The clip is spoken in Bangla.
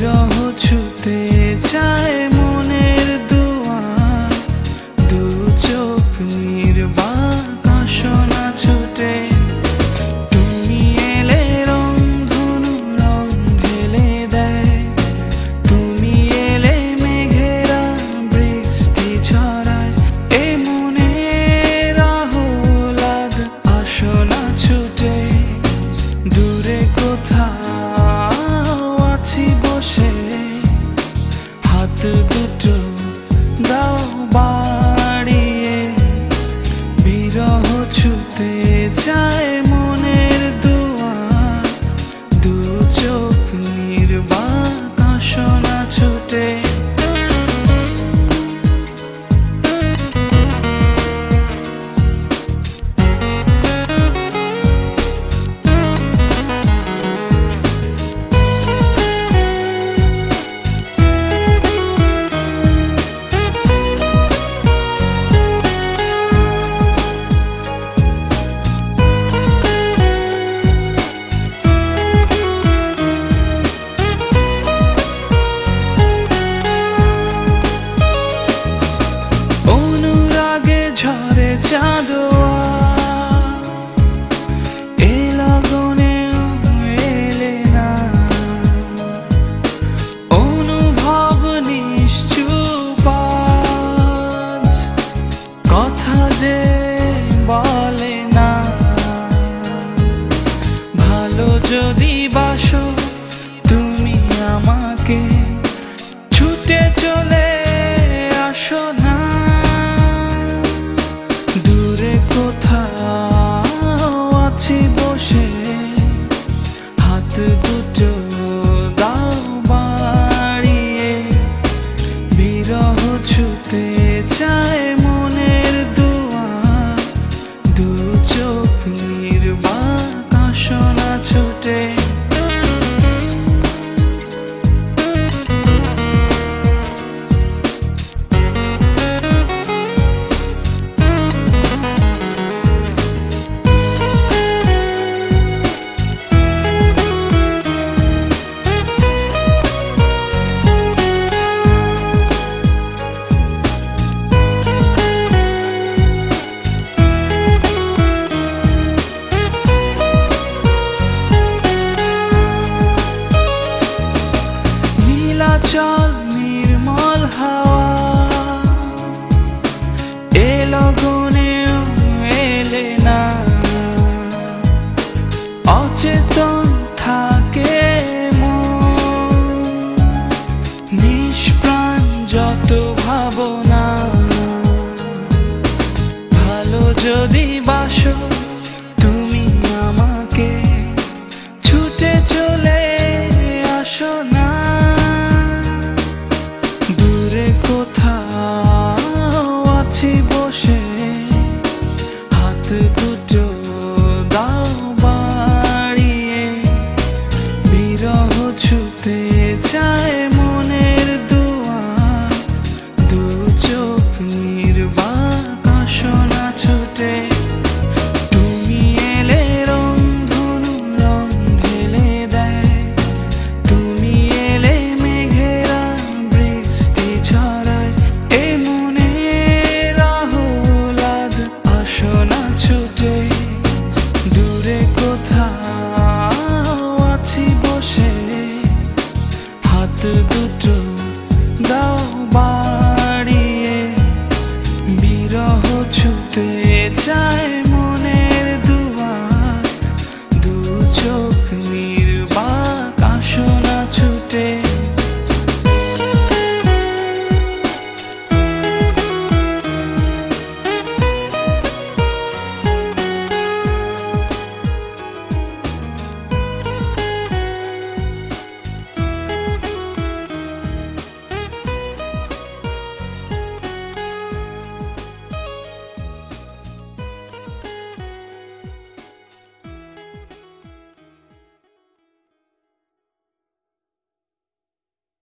বিরহ ছুতে চায় মনের দুয়ার, দু চোখ নির্বাক আসনা ছুটে। তুমি এলে রংধনু রং ঢেলে দেয়, তুমি এলে মেঘেরা বৃষ্টি ছড়ায়। এ মনের আহ্লাদ আসনা ছুটে, দূরে কোথাও আছি বসে, হাত দুটো দাও বাড়িয়ে। বিরহ ছুতে চায় মনের দুয়ার, দু চোখ নির্বাক আসনা ছুটে। ঝরে চাঁদোয়া এ লগনেও এলে না, অনুভব নিশ্চুপ আজ, কথা যে বলে না। ভালো যদি বাসো তুমি আমাকে, ছুটে চলে আসো না। কোথাও আছি বসে, হাত দুটো দাও বাড়িয়ে। বিরহ ছুতে চায় মনের দুয়ার, দু চোখ নির্বাক আসনা ছুটে। চল নির্মল হাওয়া এ লগনেও এলে না, অচেতন থাকে মন, নিষ্প্রাণ যত ভাবনা। ভালো যদি বাসো তুমি আমাকে, ছুটে চলে আসো না। কোথাও আছি বসে, হাত দুটো দাও বাড়িয়ে। বিরহ ছুতে চায় মনের দুয়ার, দু চোখ নির্বাক আসনা ছুটে। তুমি এলে রংধনু রং ঢেলে দেয়, তুমি এলে মেঘেরা বৃষ্টি ছড়ায়। এ মনের আহ্লাদ আসনা ছুটে, দূরে কোথাও আছি বসে, হাত দুটো দাও বাড়িয়ে। বিরহ ছুতে চায়